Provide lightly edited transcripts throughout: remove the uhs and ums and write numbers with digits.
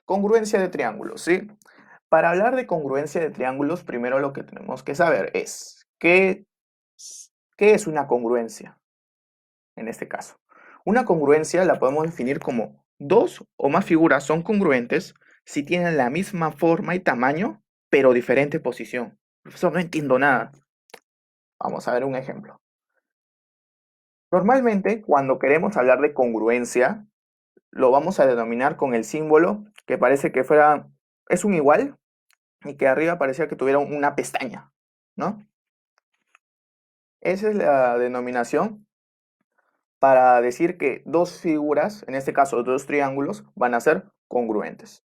Congruencia de triángulos, ¿sí? Para hablar de congruencia de triángulos, primero lo que tenemos que saber es qué es una congruencia en este caso. Una congruencia la podemos definir como dos o más figuras son congruentes si tienen la misma forma y tamaño, pero diferente posición. Profesor, no entiendo nada. Vamos a ver un ejemplo. Normalmente, cuando queremos hablar de congruencia, lo vamos a denominar con el símbolo que parece que fuera, es un igual y que arriba parecía que tuviera una pestaña, ¿no? Esa es la denominación para decir que dos figuras, en este caso dos triángulos, van a ser congruentes.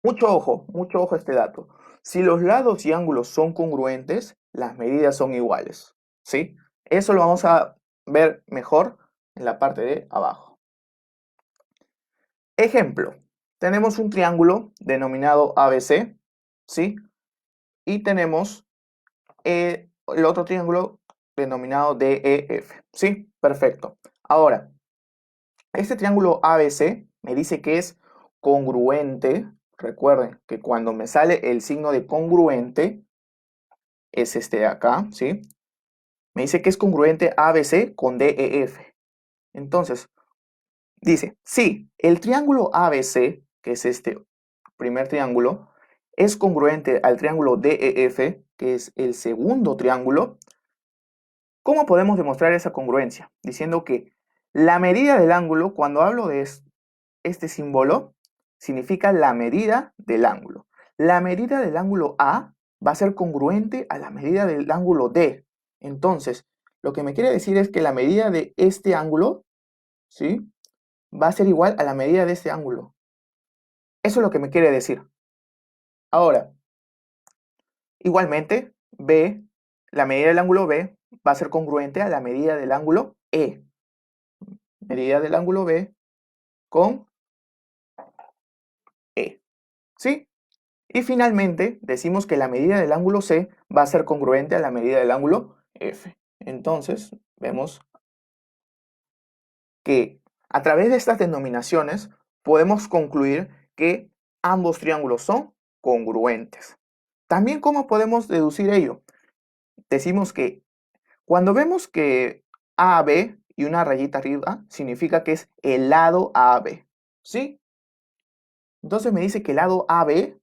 Mucho ojo a este dato. Si los lados y ángulos son congruentes, las medidas son iguales, ¿sí? Eso lo vamos a ver mejor en la parte de abajo. Ejemplo, tenemos un triángulo denominado ABC, ¿sí? Y tenemos el otro triángulo denominado DEF, ¿sí? Perfecto. Ahora, este triángulo ABC me dice que es congruente. Recuerden que cuando me sale el signo de congruente, es este de acá, ¿sí? Me dice que es congruente ABC con DEF. Entonces, dice, sí, el triángulo ABC, que es este primer triángulo, es congruente al triángulo DEF, que es el segundo triángulo. ¿Cómo podemos demostrar esa congruencia? Diciendo que la medida del ángulo, cuando hablo de este símbolo, significa la medida del ángulo. La medida del ángulo A va a ser congruente a la medida del ángulo D. Entonces, lo que me quiere decir es que la medida de este ángulo, ¿sí?, va a ser igual a la medida de este ángulo. Eso es lo que me quiere decir. Ahora, igualmente, B, la medida del ángulo B va a ser congruente a la medida del ángulo E. Medida del ángulo B con E. ¿Sí? Y finalmente, decimos que la medida del ángulo C va a ser congruente a la medida del ángulo F. Entonces, vemos que a través de estas denominaciones podemos concluir que ambos triángulos son congruentes. También, ¿cómo podemos deducir ello? Decimos que cuando vemos que AB y una rayita arriba, significa que es el lado AB. ¿Sí? Entonces me dice que el lado AB,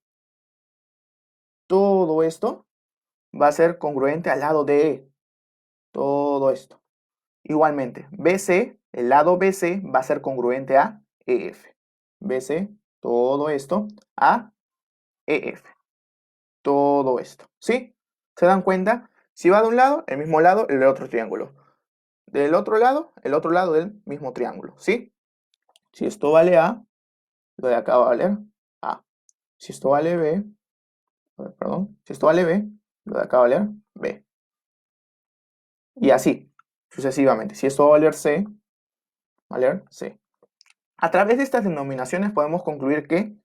todo esto, va a ser congruente al lado de todo esto. Igualmente, BC, el lado BC va a ser congruente a EF. BC, todo esto, a EF. Todo esto. ¿Sí? ¿Se dan cuenta? Si va de un lado, el mismo lado, el otro triángulo. Del otro lado, el otro lado del mismo triángulo. ¿Sí? Si esto vale A, lo de acá va a valer A. Si esto vale B, perdón, si esto vale B, lo de acá va a valer B. Y así, sucesivamente. Si esto va a valer C, va a valer C. A través de estas denominaciones podemos concluir que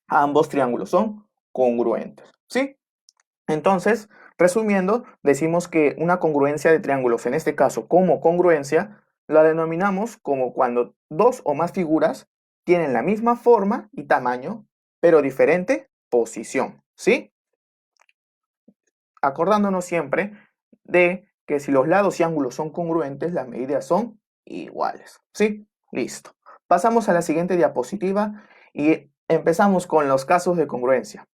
ambos triángulos son congruentes, ¿sí? Entonces, resumiendo, decimos que una congruencia de triángulos, en este caso como congruencia, la denominamos como cuando dos o más figuras tienen la misma forma y tamaño, pero diferente posición, ¿sí? Acordándonos siempre de que si los lados y ángulos son congruentes, las medidas son iguales, ¿sí? Listo. Pasamos a la siguiente diapositiva y empezamos con los casos de congruencia.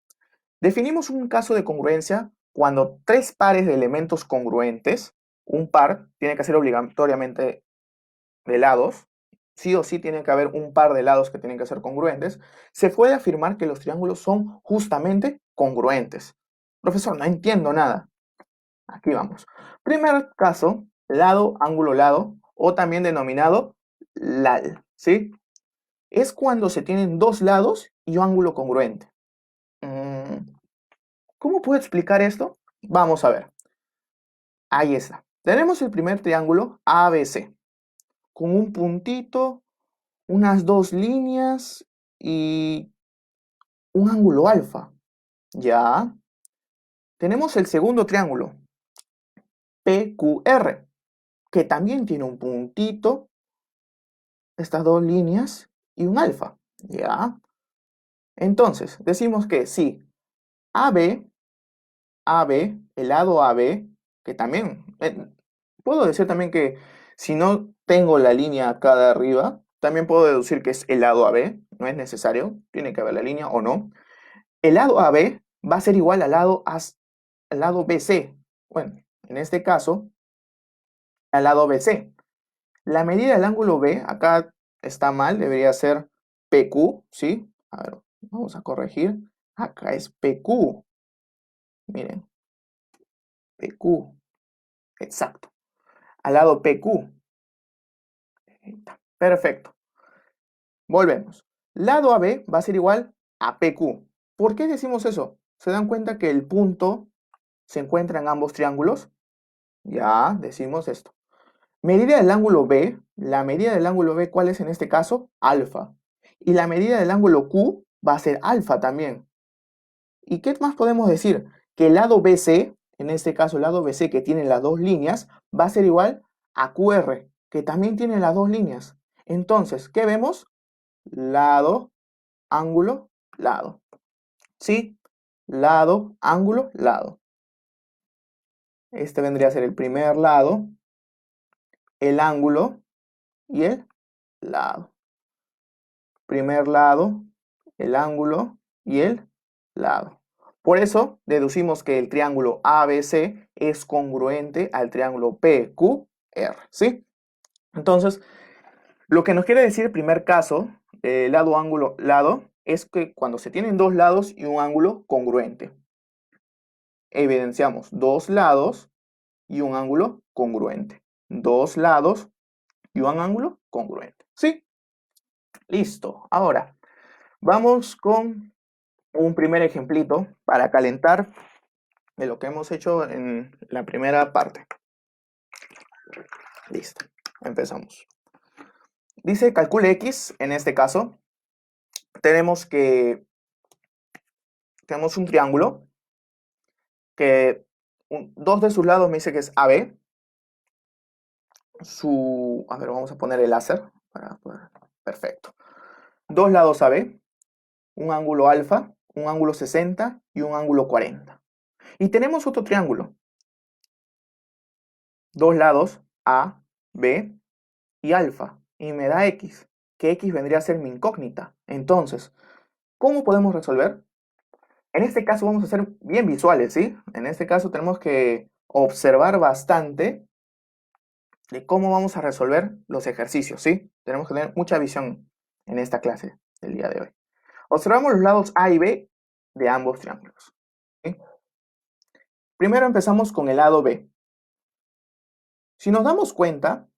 Definimos un caso de congruencia cuando tres pares de elementos congruentes, un par tiene que ser obligatoriamente de lados, sí o sí tiene que haber un par de lados que tienen que ser congruentes, se puede afirmar que los triángulos son justamente congruentes. Profesor, no entiendo nada. Aquí vamos. Primer caso, lado, ángulo, lado, o también denominado LAL, ¿sí? Es cuando se tienen dos lados y un ángulo congruente. ¿Cómo puedo explicar esto? Vamos a ver. Ahí está. Tenemos el primer triángulo ABC, con un puntito, unas dos líneas y un ángulo alfa. Ya. Tenemos el segundo triángulo, PQR, que también tiene un puntito, estas dos líneas y un alfa. Ya. Entonces, decimos que si AB, el lado AB, que también, puedo decir también que si no tengo la línea acá de arriba, también puedo deducir que es el lado AB, no es necesario, tiene que haber la línea o no. El lado AB va a ser igual al lado BC. Bueno, en este caso, al lado BC. La medida del ángulo B, acá está mal, debería ser PQ, ¿sí? A ver, vamos a corregir. Acá es PQ. Miren, PQ. Exacto. Al lado PQ. Perfecto. Volvemos. Lado AB va a ser igual a PQ. ¿Por qué decimos eso? ¿Se dan cuenta que el punto se encuentra en ambos triángulos? Ya decimos esto. Medida del ángulo B, la medida del ángulo B, ¿cuál es en este caso? Alfa. Y la medida del ángulo Q va a ser alfa también. ¿Y qué más podemos decir? Que el lado BC, en este caso el lado BC que tiene las dos líneas, va a ser igual a QR, que también tiene las dos líneas. Entonces, ¿qué vemos? Lado, ángulo, lado. ¿Sí? Lado, ángulo, lado. Este vendría a ser el primer lado, el ángulo y el lado. Primer lado, el ángulo y el lado. Por eso deducimos que el triángulo ABC es congruente al triángulo PQR, ¿sí? Entonces, lo que nos quiere decir el primer caso, lado, ángulo, lado, es que cuando se tienen dos lados y un ángulo congruente, evidenciamos dos lados y un ángulo congruente. Dos lados y un ángulo congruente, ¿sí? Listo. Ahora, vamos con un primer ejemplito para calentar de lo que hemos hecho en la primera parte. Listo, empezamos. Dice calcule X, en este caso, tenemos un triángulo que dos de sus lados me dice que es AB. A ver, vamos a poner el láser. Perfecto. Dos lados AB, un ángulo alfa, un ángulo 60 y un ángulo 40. Y tenemos otro triángulo. Dos lados A, B y alfa. Y me da X, que X vendría a ser mi incógnita. Entonces, ¿cómo podemos resolver? En este caso vamos a ser bien visuales, ¿sí? En este caso tenemos que observar bastante de cómo vamos a resolver los ejercicios, ¿sí? Tenemos que tener mucha visión en esta clase del día de hoy. Observamos los lados A y B de ambos triángulos, ¿sí? Primero empezamos con el lado B. Si nos damos cuenta,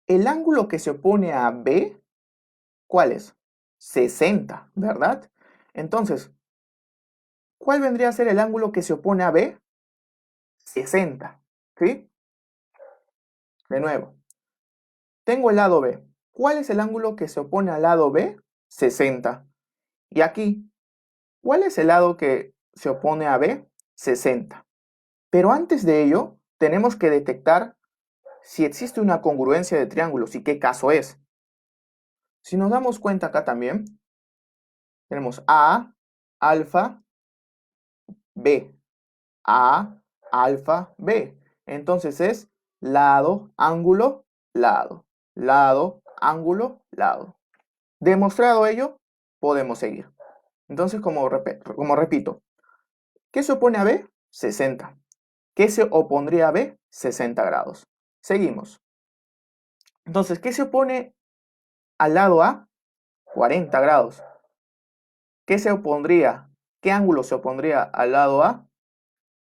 el ángulo que se opone a B, ¿cuál es? 60, ¿verdad? Entonces, ¿cuál vendría a ser el ángulo que se opone a B? 60, ¿sí? De nuevo, tengo el lado B. ¿Cuál es el ángulo que se opone al lado B? 60. Y aquí, ¿cuál es el lado que se opone a B? 60. Pero antes de ello, tenemos que detectar si existe una congruencia de triángulos y qué caso es. Si nos damos cuenta acá también, tenemos A, alfa, B. A, alfa, B. Entonces es lado, ángulo, lado. Lado, ángulo, lado. Demostrado ello, podemos seguir. Entonces, como repito, ¿qué se opone a B? 60. ¿Qué se opondría a B? 60 grados. Seguimos. Entonces, ¿qué se opone al lado A? 40 grados. ¿Qué se opondría? ¿Qué ángulo se opondría al lado A?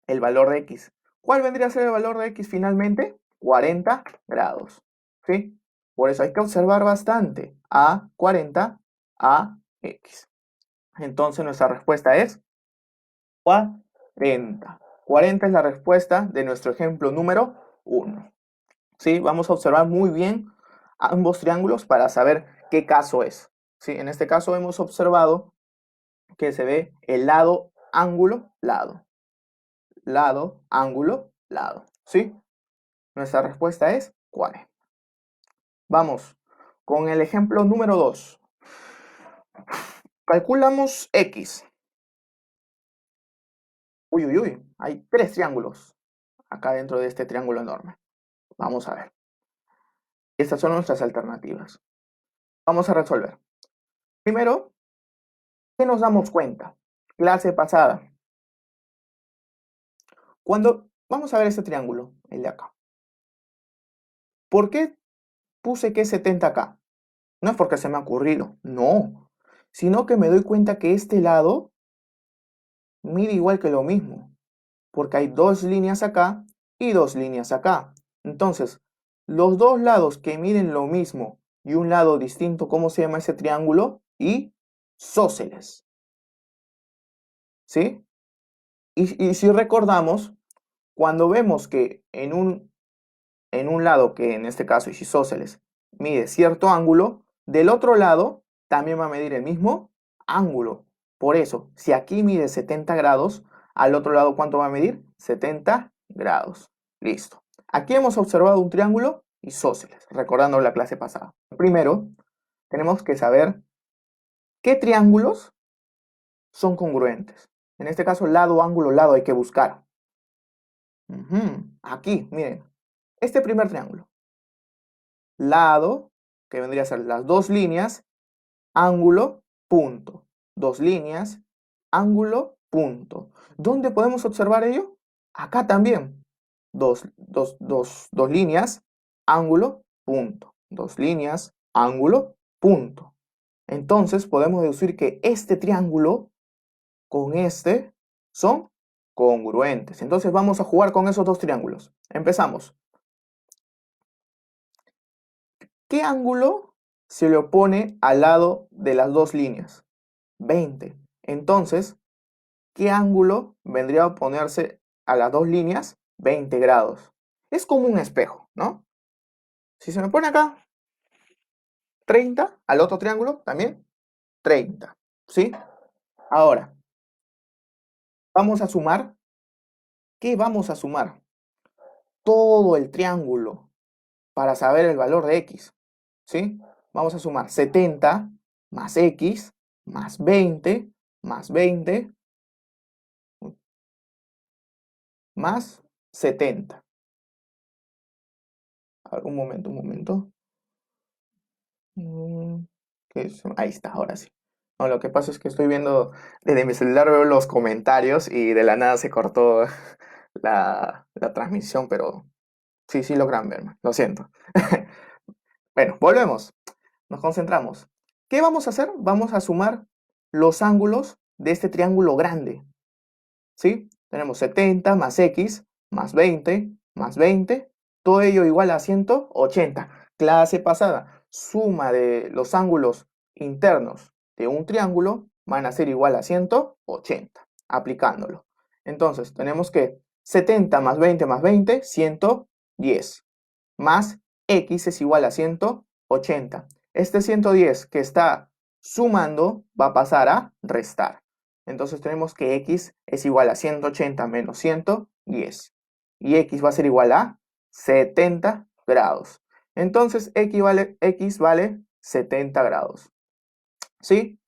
El valor de X. ¿Cuál vendría a ser el valor de X finalmente? 40 grados. ¿Sí? Por eso hay que observar bastante. A 40, a X. Entonces nuestra respuesta es 40. 40 es la respuesta de nuestro ejemplo número 1. ¿Sí? Vamos a observar muy bien ambos triángulos para saber qué caso es. ¿Sí? En este caso hemos observado que se ve el lado, ángulo, lado. Lado, ángulo, lado. ¿Sí? Nuestra respuesta es 40. Vamos con el ejemplo número 2. Calculamos X. Uy, uy, uy. Hay tres triángulos acá dentro de este triángulo enorme. Vamos a ver. Estas son nuestras alternativas. Vamos a resolver. Primero, ¿qué nos damos cuenta? Clase pasada. Cuando vamos a ver este triángulo, el de acá. ¿Por qué puse que es 70 acá? No es porque se me ha ocurrido, no. Sino que me doy cuenta que este lado mide igual que lo mismo. Porque hay dos líneas acá y dos líneas acá. Entonces, los dos lados que miden lo mismo y un lado distinto, ¿cómo se llama ese triángulo? Isósceles. ¿Sí? Y si recordamos, cuando vemos que en un lado, que en este caso es isósceles, mide cierto ángulo, del otro lado también va a medir el mismo ángulo. Por eso, si aquí mide 70 grados, al otro lado, ¿cuánto va a medir? 70 grados. Listo. Aquí hemos observado un triángulo isósceles, recordando la clase pasada. Primero, tenemos que saber qué triángulos son congruentes. En este caso, lado, ángulo, lado hay que buscar. Aquí, miren, este primer triángulo. Lado, que vendría a ser las dos líneas, ángulo, punto. Dos líneas, ángulo, punto. ¿Dónde podemos observar ello? Acá también. Dos líneas, ángulo, punto. Dos líneas, ángulo, punto. Entonces podemos deducir que este triángulo con este son congruentes. Entonces vamos a jugar con esos dos triángulos. Empezamos. ¿Qué ángulo se le opone al lado de las dos líneas? 20. Entonces, ¿qué ángulo vendría a oponerse a las dos líneas? 20 grados. Es como un espejo, ¿no? Si se me pone acá 30, al otro triángulo también 30, ¿sí? Ahora, vamos a sumar. ¿Qué vamos a sumar? Todo el triángulo para saber el valor de x, ¿sí? Vamos a sumar 70 más x más 20 más 20 más 70. A ver, un momento, un momento. Ahí está, ahora sí. No, lo que pasa es que estoy viendo, desde mi celular veo los comentarios y de la nada se cortó la transmisión, pero sí, sí logran verme, lo siento. Bueno, volvemos, nos concentramos. ¿Qué vamos a hacer? Vamos a sumar los ángulos de este triángulo grande, ¿sí? Tenemos 70 más x más 20, todo ello igual a 180. Clase pasada, suma de los ángulos internos de un triángulo van a ser igual a 180, aplicándolo. Entonces, tenemos que 70 más 20, 110, más x es igual a 180. Este 110 que está sumando va a pasar a restar. Entonces tenemos que x es igual a 180 menos 110. Y x va a ser igual a 70 grados. Entonces x vale 70 grados. ¿Sí?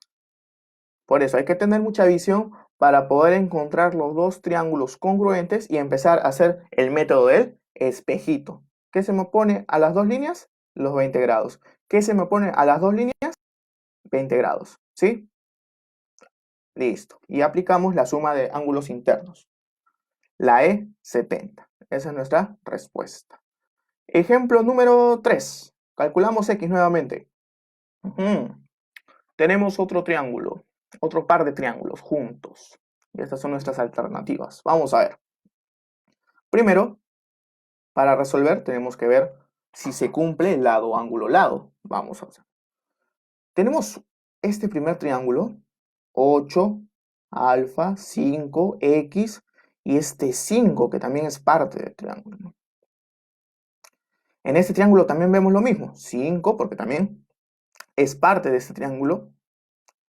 Por eso hay que tener mucha visión para poder encontrar los dos triángulos congruentes y empezar a hacer el método del espejito. ¿Qué se me opone a las dos líneas? Los 20 grados. ¿Qué se me opone a las dos líneas? 20 grados. ¿Sí? Listo. Y aplicamos la suma de ángulos internos. La E, 70. Esa es nuestra respuesta. Ejemplo número 3. Calculamos X nuevamente. Tenemos otro triángulo, otro par de triángulos juntos. Y estas son nuestras alternativas. Vamos a ver. Primero, para resolver tenemos que ver si se cumple lado, ángulo, lado. Vamos a hacer. Tenemos este primer triángulo, 8, alfa, 5, x, y este 5 que también es parte del triángulo. En este triángulo también vemos lo mismo, 5 porque también es parte de este triángulo,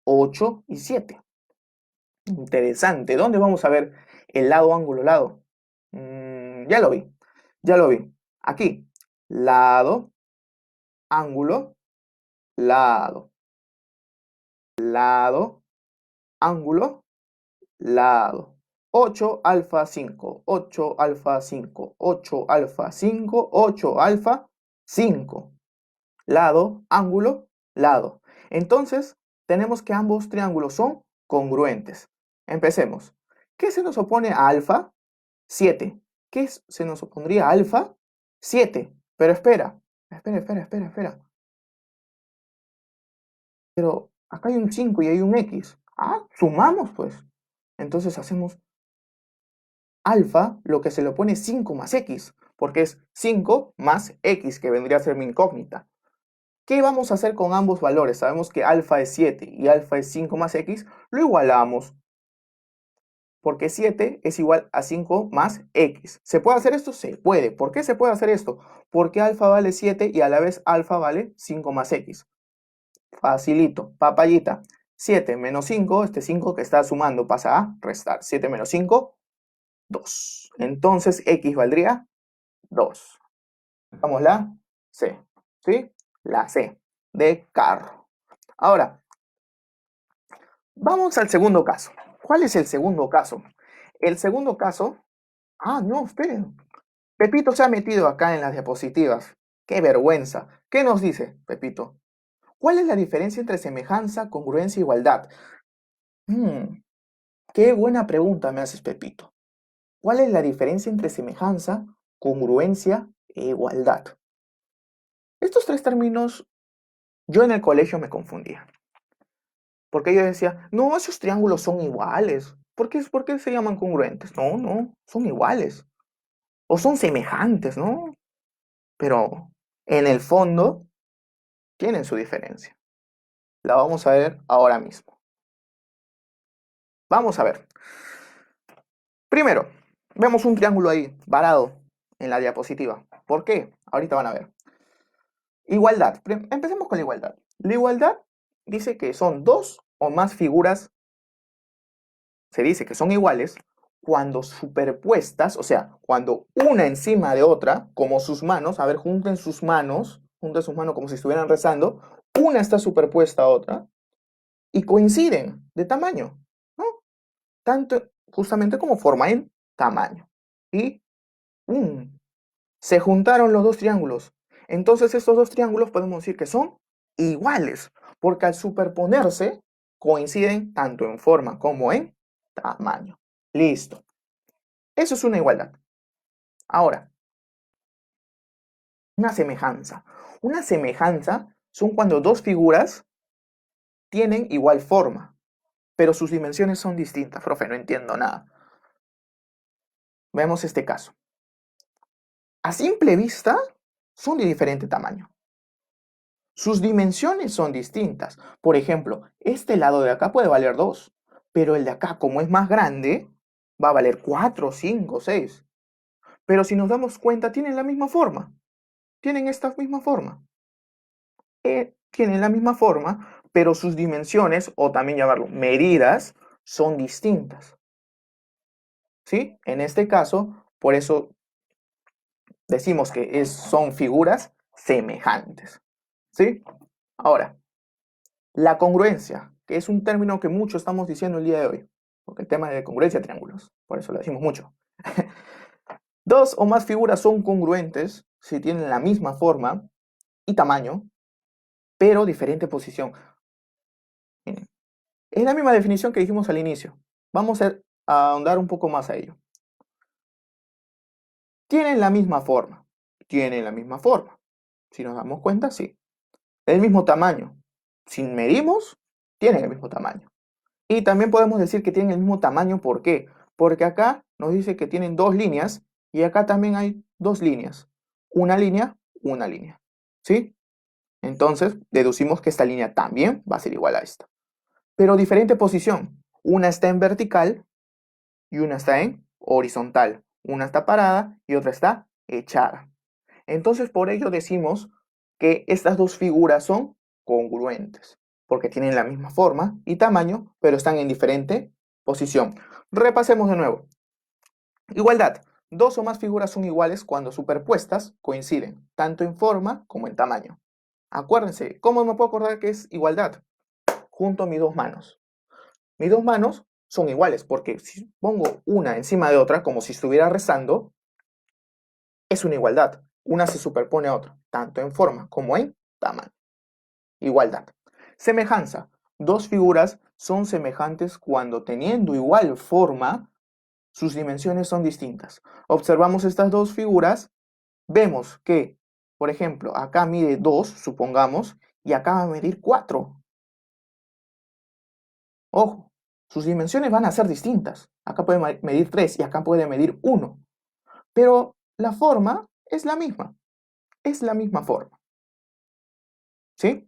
8 y 7. Interesante. ¿Dónde vamos a ver el lado, ángulo, lado? Ya lo vi. Ya lo vi. Aquí. Lado, ángulo, lado. lado, ángulo, lado. 8 alfa 5, 8 alfa 5, 8 alfa 5, 8 alfa 5. Lado, ángulo, lado. Entonces, tenemos que ambos triángulos son congruentes. Empecemos. ¿Qué se nos opone a alfa? 7. ¿Qué se nos opondría a alfa? 7. Pero espera. Pero acá hay un 5 y hay un x. Ah, sumamos pues. Entonces hacemos alfa, lo que se le opone es 5 más x, porque es 5 más x, que vendría a ser mi incógnita. ¿Qué vamos a hacer con ambos valores? Sabemos que alfa es 7 y alfa es 5 más x, lo igualamos, porque 7 es igual a 5 más x. ¿Se puede hacer esto? Se puede. ¿Por qué se puede hacer esto? Porque alfa vale 7 y a la vez alfa vale 5 más x. Facilito, papayita. 7 menos 5, este 5 que está sumando pasa a restar. 7 menos 5, 2. Entonces x valdría 2. Vamos la C, ¿sí? La C de carro. Ahora, vamos al segundo caso. ¿Cuál es el segundo caso? El segundo caso... Ah, no, esperen. Pepito se ha metido acá en las diapositivas. ¡Qué vergüenza! ¿Qué nos dice, Pepito? ¿Cuál es la diferencia entre semejanza, congruencia e igualdad? Qué buena pregunta me haces, Pepito. ¿Cuál es la diferencia entre semejanza, congruencia e igualdad? Estos tres términos yo en el colegio me confundía. Porque yo decía, no, esos triángulos son iguales. ¿Por qué se llaman congruentes? No, no, son iguales. O son semejantes, ¿no? Pero en el fondo tienen su diferencia. La vamos a ver ahora mismo. Vamos a ver. Primero, vemos un triángulo ahí, varado, en la diapositiva. ¿Por qué? Ahorita van a ver. Igualdad. Empecemos con la igualdad. La igualdad dice que son dos o más figuras, se dice que son iguales, cuando superpuestas, o sea, cuando una encima de otra, como sus manos, a ver, junten sus manos como si estuvieran rezando, una está superpuesta a otra y coinciden de tamaño, ¿no? Tanto justamente como forma en tamaño. Y se juntaron los dos triángulos. Entonces estos dos triángulos podemos decir que son iguales, porque al superponerse coinciden tanto en forma como en tamaño. Listo. Eso es una igualdad. Ahora, una semejanza. Una semejanza son cuando dos figuras tienen igual forma, pero sus dimensiones son distintas. Profe, no entiendo nada. Vemos este caso. A simple vista, son de diferente tamaño. Sus dimensiones son distintas. Por ejemplo, este lado de acá puede valer 2, pero el de acá, como es más grande, va a valer 4, 5, 6. Pero si nos damos cuenta, tienen la misma forma. Tienen esta misma forma. Tienen la misma forma, pero sus dimensiones, o también llamarlo medidas, son distintas. ¿Sí? En este caso, por eso decimos que son figuras semejantes. ¿Sí? Ahora, la congruencia, que es un término que mucho estamos diciendo el día de hoy, porque el tema de congruencia de triángulos, por eso lo decimos mucho. Dos o más figuras son congruentes si tienen la misma forma y tamaño, pero diferente posición. Miren, es la misma definición que dijimos al inicio. Vamos a ahondar un poco más a ello. Tienen la misma forma. Tienen la misma forma. Si nos damos cuenta, sí. El mismo tamaño. Si medimos, tienen el mismo tamaño. Y también podemos decir que tienen el mismo tamaño. ¿Por qué? Porque acá nos dice que tienen dos líneas y acá también hay dos líneas. Una línea, una línea. ¿Sí? Entonces, deducimos que esta línea también va a ser igual a esta. Pero diferente posición. Una está en vertical y una está en horizontal. Una está parada y otra está echada. Entonces, por ello decimos que estas dos figuras son congruentes, porque tienen la misma forma y tamaño, pero están en diferente posición. Repasemos de nuevo. Igualdad. Dos o más figuras son iguales cuando superpuestas coinciden, tanto en forma como en tamaño. Acuérdense, ¿cómo me puedo acordar que es igualdad? junto mis dos manos. Mis dos manos son iguales, porque si pongo una encima de otra, como si estuviera rezando, es una igualdad. Una se superpone a otra, tanto en forma como en tamaño. Igualdad. Semejanza. Dos figuras son semejantes cuando teniendo igual forma, sus dimensiones son distintas. Observamos estas dos figuras, vemos que, por ejemplo, acá mide 2, supongamos, y acá va a medir 4. Ojo, sus dimensiones van a ser distintas. Acá puede medir 3 y acá puede medir 1. Pero la forma es la misma. Es la misma forma. ¿Sí?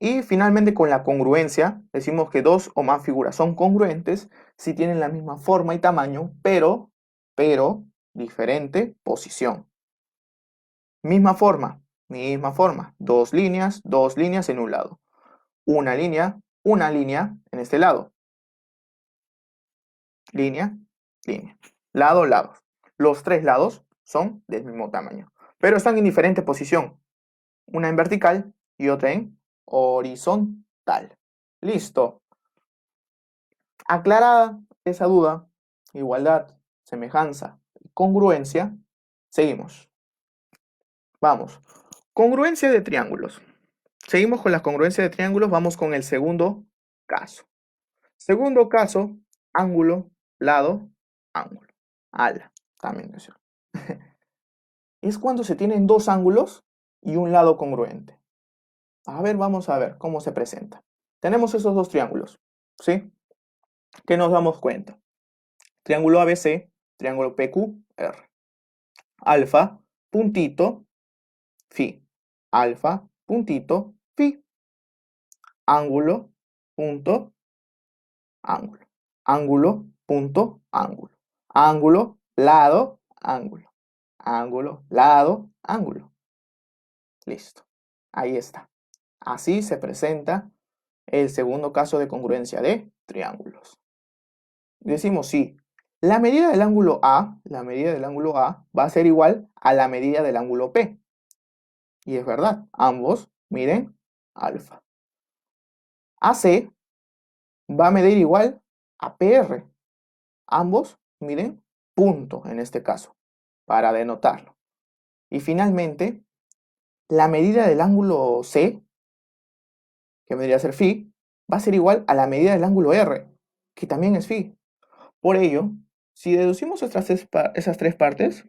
Y finalmente con la congruencia, decimos que dos o más figuras son congruentes si tienen la misma forma y tamaño, pero diferente posición. Misma forma. Dos líneas en un lado. Una línea en este lado. Línea. Lado, lado. Los tres lados son del mismo tamaño, pero están en diferente posición. Una en vertical y otra en horizontal. Listo. Aclarada esa duda, igualdad, semejanza y congruencia, seguimos. Vamos. Congruencia de triángulos. Seguimos con la congruencia de triángulos, vamos con el segundo caso. Segundo caso, ángulo, lado, ángulo. Ala, también es cierto. Es cuando se tienen dos ángulos y un lado congruente. A ver, vamos a ver cómo se presenta. Tenemos esos dos triángulos, ¿sí? ¿Qué nos damos cuenta? Triángulo ABC, triángulo PQR. Alfa, puntito, phi. Alfa, puntito, phi. Ángulo, punto, ángulo. Ángulo, punto, ángulo. Ángulo, lado, ángulo. Ángulo, lado, ángulo. Listo. Ahí está. Así se presenta el segundo caso de congruencia de triángulos. Decimos sí. La medida del ángulo A va a ser igual a la medida del ángulo P. Y es verdad, ambos miden alfa. AC va a medir igual a PR. Ambos miden punto en este caso, para denotarlo. Y finalmente, la medida del ángulo C, que vendría a ser phi, va a ser igual a la medida del ángulo R, que también es phi. Por ello, si deducimos esas tres partes,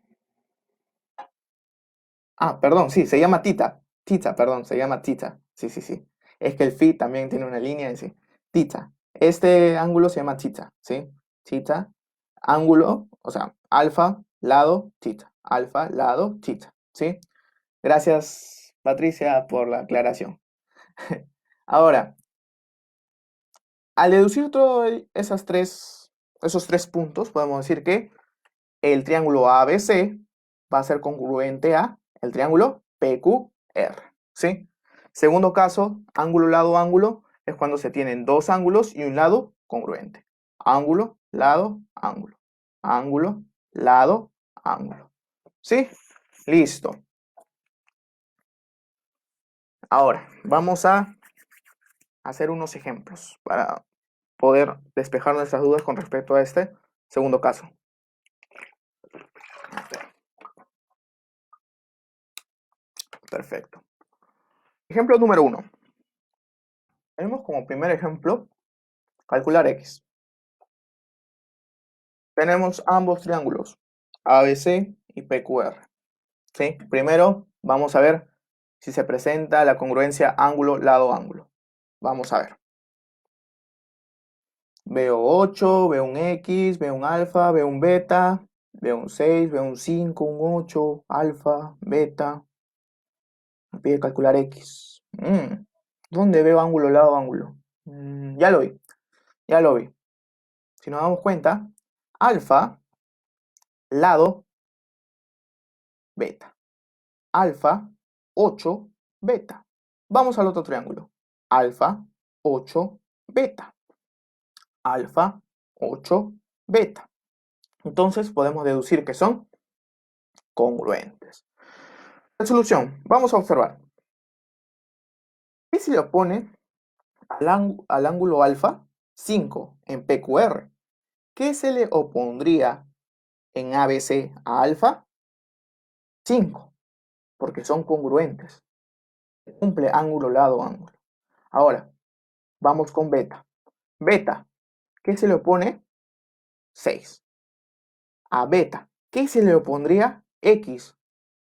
perdón, sí, se llama tita. Tita, perdón, se llama tita. Sí, sí, sí. Es que el phi también tiene una línea y sí. Tita. Este ángulo se llama tita, ¿sí? Tita, ángulo, o sea, alfa, lado, tita. Alfa, lado, tita, ¿sí? Gracias, Patricia, por la aclaración. Ahora, al deducir todos esos tres puntos, podemos decir que el triángulo ABC va a ser congruente a el triángulo PQR, ¿sí? Segundo caso, ángulo, lado, ángulo, es cuando se tienen dos ángulos y un lado congruente. Ángulo, lado, ángulo. Ángulo, lado, ángulo. ¿Sí? Listo. Ahora, vamos a hacer unos ejemplos para poder despejar nuestras dudas con respecto a este segundo caso. Perfecto. Ejemplo número 1. Tenemos como primer ejemplo calcular x. Tenemos ambos triángulos, ABC y PQR. ¿Sí? Primero vamos a ver si se presenta la congruencia ángulo, lado, ángulo. Vamos a ver. Veo 8, veo un X, veo un alfa, veo un beta, veo un 6, veo un 5, un 8, alfa, beta. Me pide calcular X. ¿Dónde veo ángulo, lado, ángulo? Ya lo vi. Ya lo vi. Si nos damos cuenta, alfa, lado, beta. Alfa, 8, beta. Vamos al otro triángulo. Alfa, 8, beta. Alfa, 8, beta. Entonces podemos deducir que son congruentes. Resolución. Vamos a observar. ¿Qué se le opone al ángulo alfa, 5 en PQR. ¿Qué se le opondría en ABC a alfa? 5, porque son congruentes. Cumple ángulo, lado, ángulo. Ahora, vamos con beta. Beta, ¿qué se le opone? 6. A beta, ¿qué se le opondría? X.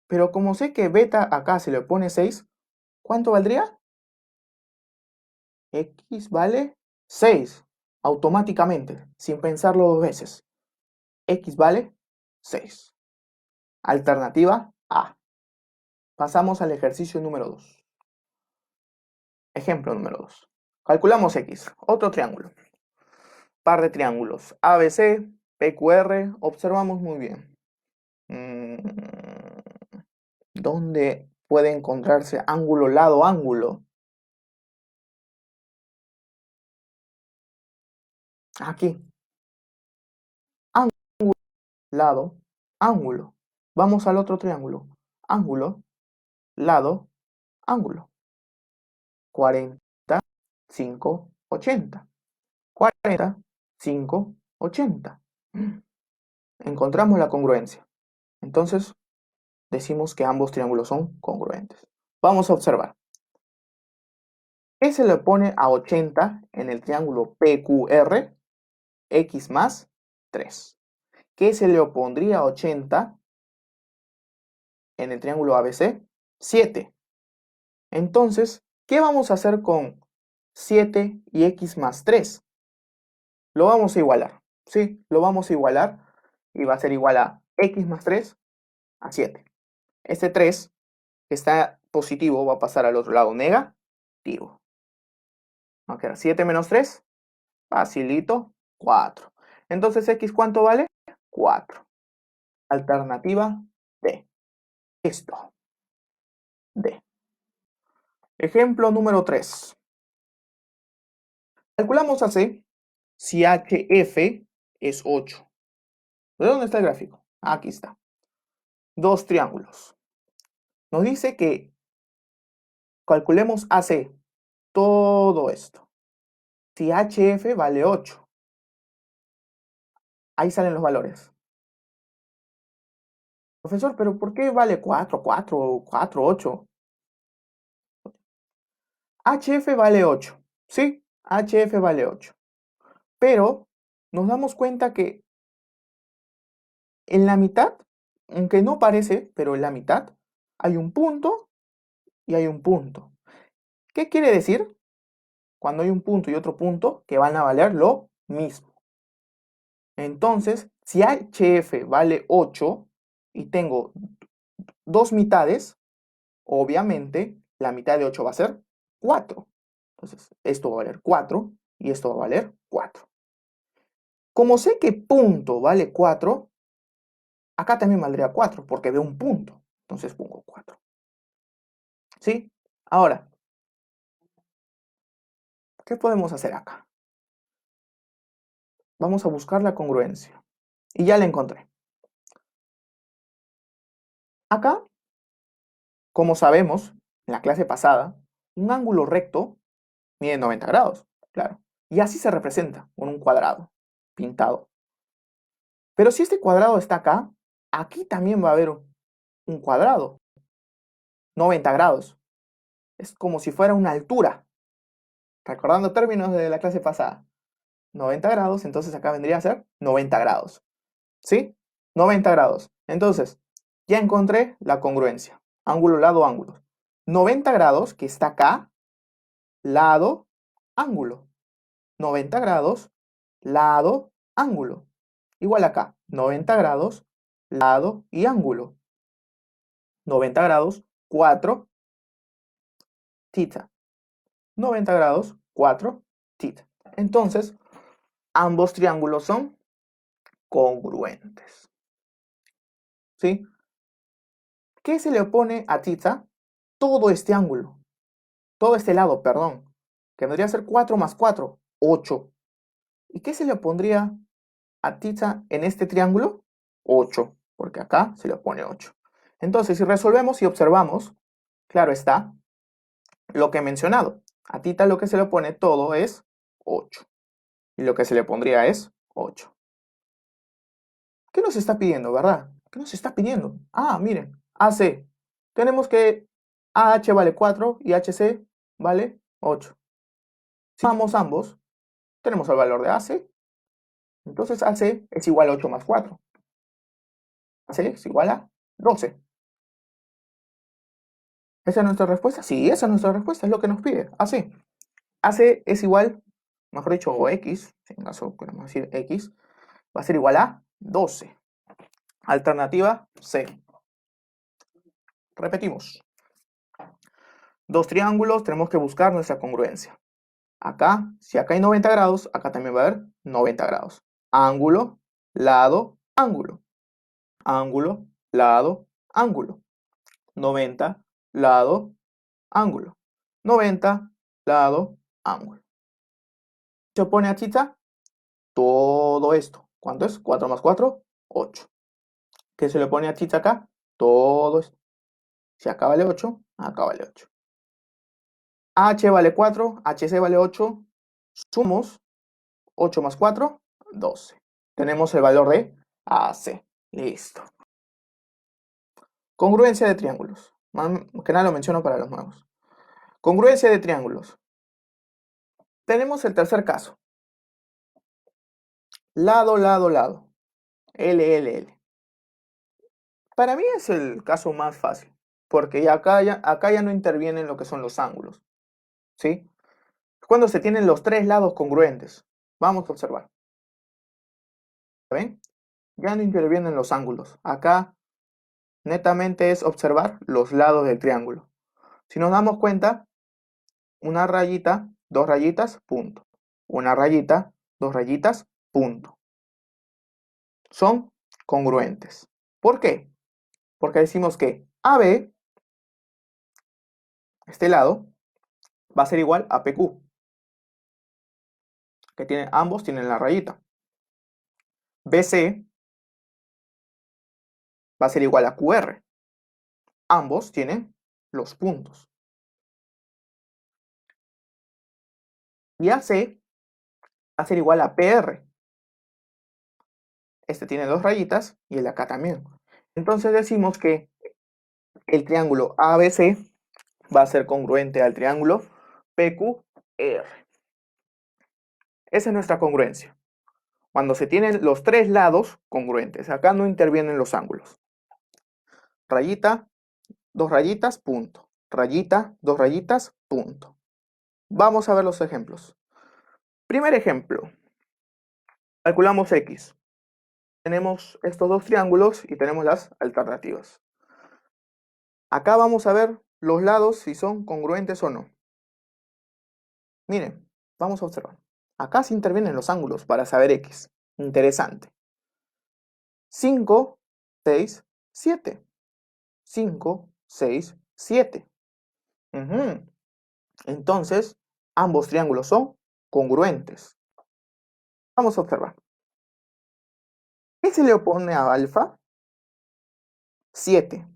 Pero como sé que beta acá se le opone 6, ¿cuánto valdría? X vale 6. Automáticamente, sin pensarlo dos veces. X vale 6. Alternativa A. Pasamos al ejercicio número 2. Ejemplo número 2. Calculamos X, otro triángulo. Par de triángulos ABC, PQR, observamos muy bien. ¿Dónde puede encontrarse ángulo, lado, ángulo? Aquí. Ángulo, lado, ángulo. Vamos al otro triángulo. Ángulo, lado, ángulo. 40, 5, 80. 40, 5, 80. Encontramos la congruencia. Entonces, decimos que ambos triángulos son congruentes. Vamos a observar. ¿Qué se le opone a 80 en el triángulo PQR? X más 3. ¿Qué se le opondría a 80 en el triángulo ABC? 7. Entonces, ¿qué vamos a hacer con 7 y X más 3? Lo vamos a igualar, ¿sí? Lo vamos a igualar y va a ser igual a X más 3 a 7. Este 3 que está positivo va a pasar al otro lado negativo. Va a quedar 7 menos 3, facilito, 4. Entonces, ¿X cuánto vale? 4. Alternativa D. Esto. D. Ejemplo número 3. Calculamos AC si HF es 8. ¿De dónde está el gráfico? Aquí está. Dos triángulos. Nos dice que calculemos AC, todo esto. Si HF vale 8. Ahí salen los valores. Profesor, ¿pero por qué vale 4, 4, 4, 8? HF vale 8. ¿Sí? HF vale 8. Pero nos damos cuenta que en la mitad, aunque no parece, pero en la mitad, hay un punto y hay un punto. ¿Qué quiere decir? Cuando hay un punto y otro punto, que van a valer lo mismo. Entonces, si HF vale 8 y tengo dos mitades, obviamente la mitad de 8 va a ser 4. Entonces, esto va a valer 4 y esto va a valer 4. Como sé que punto vale 4, acá también valdría 4 porque veo un punto. Entonces pongo 4. ¿Sí? Ahora, ¿qué podemos hacer acá? Vamos a buscar la congruencia. Y ya la encontré. Acá, como sabemos, en la clase pasada, un ángulo recto mide 90 grados, claro. Y así se representa con un cuadrado pintado. Pero si este cuadrado está acá, aquí también va a haber un cuadrado, 90 grados. Es como si fuera una altura. Recordando términos de la clase pasada. 90 grados, entonces acá vendría a ser 90 grados. ¿Sí? 90 grados. Entonces, ya encontré la congruencia. Ángulo, lado, ángulo. 90 grados, que está acá, lado, ángulo. 90 grados, lado, ángulo. Igual acá, 90 grados, lado y ángulo. 90 grados, 4, tita. 90 grados, 4, tita. Entonces, ambos triángulos son congruentes. ¿Sí? ¿Qué se le opone a tita? Todo este ángulo. Todo este lado, perdón. Que vendría a ser 4 más 4, 8. ¿Y qué se le opondría a tita en este triángulo? 8, porque acá se le opone 8. Entonces, si resolvemos y observamos, claro está, lo que he mencionado. A tita lo que se le pone todo es 8. Y lo que se le pondría es 8. ¿Qué nos está pidiendo, verdad? ¿Qué nos está pidiendo? Ah, miren, AC. Tenemos que AH vale 4 y HC vale 8. Si sumamos ambos, tenemos el valor de AC. Entonces AC es igual a 8 más 4. AC es igual a 12. ¿Esa es nuestra respuesta? Sí, esa es nuestra respuesta, es lo que nos pide. AC. AC es igual, mejor dicho, o X, si en caso queremos decir X, va a ser igual a 12. Alternativa C. Repetimos. Dos triángulos, tenemos que buscar nuestra congruencia. Acá, si acá hay 90 grados, acá también va a haber 90 grados. Ángulo, lado, ángulo. Ángulo, lado, ángulo. 90, lado, ángulo. 90, lado, ángulo. Se opone a theta todo esto. ¿Cuánto es? 4 más 4, 8. ¿Qué se le pone a theta acá? Todo esto. Si acá vale 8, acá vale 8. H vale 4, HC vale 8. Sumos 8 más 4, 12. Tenemos el valor de AC. Listo. Congruencia de triángulos. Más que nada lo menciono para los nuevos. Congruencia de triángulos. Tenemos el tercer caso. Lado, lado, lado. L, L, L. Para mí es el caso más fácil. Porque acá ya no intervienen lo que son los ángulos. ¿Sí? Cuando se tienen los tres lados congruentes. Vamos a observar. ¿Ven? Ya no intervienen los ángulos. Acá netamente es observar los lados del triángulo. Si nos damos cuenta, una rayita, dos rayitas, punto. Una rayita, dos rayitas, punto. Son congruentes. ¿Por qué? Porque decimos que AB, este lado, va a ser igual a PQ, que ambos tienen la rayita. BC va a ser igual a QR. Ambos tienen los puntos. Y AC va a ser igual a PR. Este tiene dos rayitas y el de acá también. Entonces decimos que el triángulo ABC va a ser congruente al triángulo PQR. Esa es nuestra congruencia. Cuando se tienen los tres lados congruentes. Acá no intervienen los ángulos. Rayita, dos rayitas, punto. Rayita, dos rayitas, punto. Vamos a ver los ejemplos. Primer ejemplo. Calculamos X. Tenemos estos dos triángulos y tenemos las alternativas. Acá vamos a ver los lados si son congruentes o no. Miren, vamos a observar. Acá se intervienen los ángulos para saber X. Interesante. 5, 6, 7. 5, 6, 7. Entonces, ambos triángulos son congruentes. Vamos a observar. ¿Qué se le opone a alfa? 7.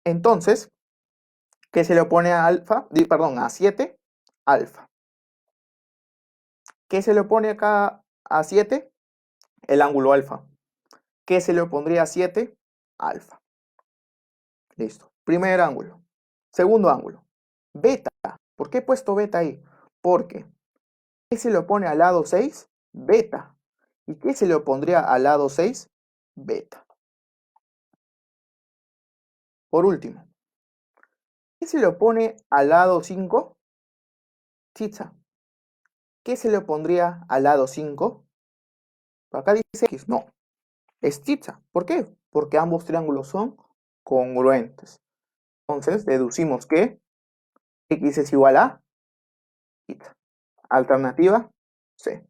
Entonces, ¿qué se le opone a alfa? Perdón, a 7, alfa. ¿Qué se le opone acá a 7? El ángulo alfa. ¿Qué se le opondría a 7? Alfa. Listo. Primer ángulo. Segundo ángulo. Beta. ¿Por qué he puesto beta ahí? Porque ¿qué se le opone al lado 6? Beta. ¿Y qué se le opondría al lado 6? Beta. Por último, ¿qué se le opone al lado 5? Theta. ¿Qué se le opondría al lado 5? Por acá dice X. No. Es theta. ¿Por qué? Porque ambos triángulos son congruentes. Entonces, deducimos que X es igual a theta. Alternativa C.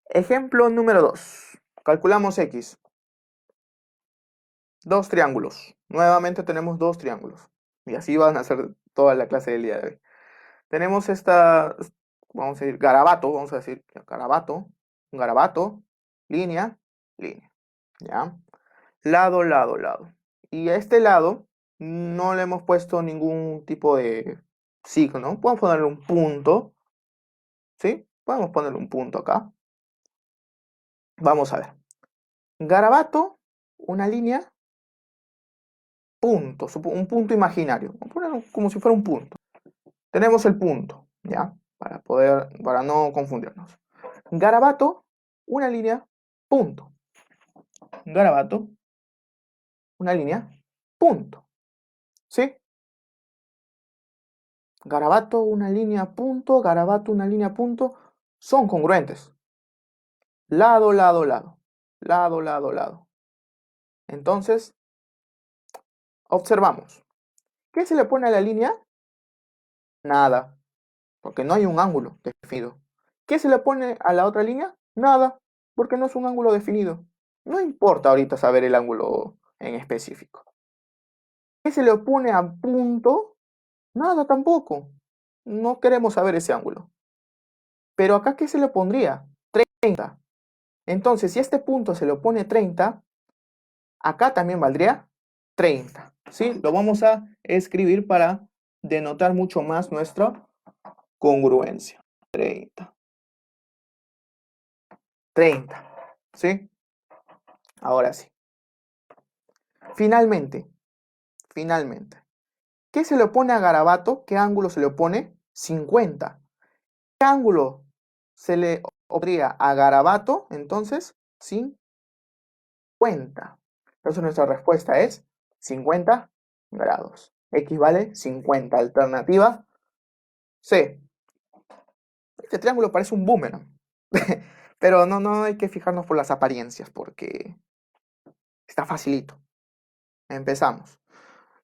Ejemplo número 2. Calculamos X. Dos triángulos. Nuevamente tenemos dos triángulos. Y así van a ser toda la clase del día de hoy. Tenemos esta, vamos a decir, garabato, un garabato, línea, línea. ¿Ya? Lado, lado, lado. Y a este lado no le hemos puesto ningún tipo de signo, podemos ponerle un punto, ¿sí? Podemos ponerle un punto acá. Vamos a ver. Garabato, una línea, punto, un punto imaginario. Vamos a ponerlo como si fuera un punto. Tenemos el punto, ¿ya? Para no confundirnos. Garabato, una línea, punto. Garabato, una línea, punto. ¿Sí? Garabato, una línea, punto. Garabato, una línea, punto. Son congruentes. Lado, lado, lado. Lado, lado, lado. Entonces, observamos. ¿Qué se le pone a la línea? Nada, porque no hay un ángulo definido. ¿Qué se le pone a la otra línea? Nada, porque no es un ángulo definido. No importa ahorita saber el ángulo en específico. ¿Qué se le pone a punto? Nada tampoco. No queremos saber ese ángulo. Pero acá, ¿qué se le pondría? 30. Entonces, si a este punto se le pone 30, acá también valdría 30. ¿Sí? Lo vamos a escribir para denotar mucho más nuestra congruencia. 30. 30. ¿Sí? Ahora sí. Finalmente, ¿qué se le pone a garabato? ¿Qué ángulo se le pone? 50. ¿Qué ángulo se le pondría a garabato? Entonces, 50. Entonces nuestra respuesta es 50 grados. X vale 50. Alternativa C. Este triángulo parece un boomerang. Pero no hay que fijarnos por las apariencias porque está facilito. Empezamos.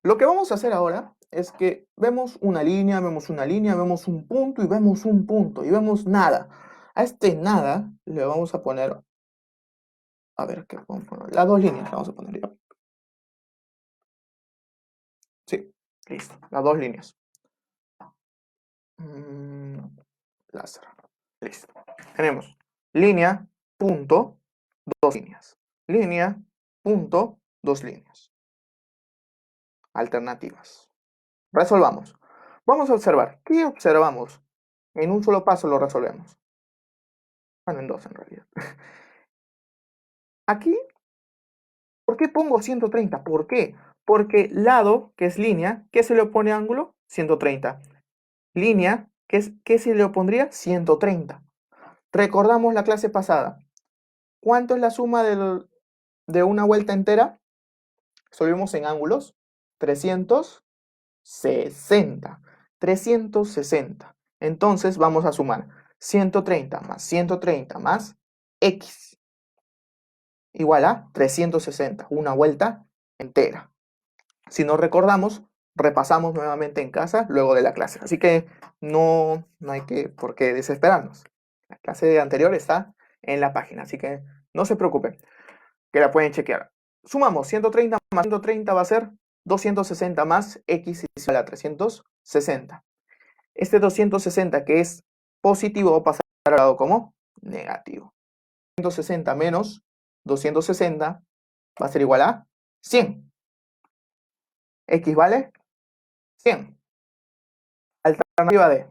Lo que vamos a hacer ahora es que vemos una línea, vemos un punto y vemos un punto y vemos nada. A este nada le vamos a poner, a ver, ¿qué vamos a poner? Las dos líneas le vamos a poner yo. Sí, listo, las dos líneas. Láser. Listo. Tenemos línea, punto, dos líneas. Línea, punto, dos líneas. Alternativas. Resolvamos. Vamos a observar. ¿Qué observamos? En un solo paso lo resolvemos. Bueno, en dos en realidad. Aquí, ¿por qué pongo 130? ¿Por qué? Porque lado, que es línea, ¿qué se le opone ángulo? 130. Línea, ¿qué se le opondría? 130. Recordamos la clase pasada. ¿Cuánto es la suma de una vuelta entera? Resolvimos en ángulos. 360. 360. Entonces vamos a sumar 130 más 130 más X igual a 360. Una vuelta entera. Si no recordamos, repasamos nuevamente en casa luego de la clase. Así que no hay por qué desesperarnos. La clase anterior está en la página, así que no se preocupen, que la pueden chequear. Sumamos 130 más 130 va a ser 260 más X igual a 360. Este 260 que es positivo va a pasar al lado como negativo. 160 menos 260 va a ser igual a 100. X vale 100. Alternativa D.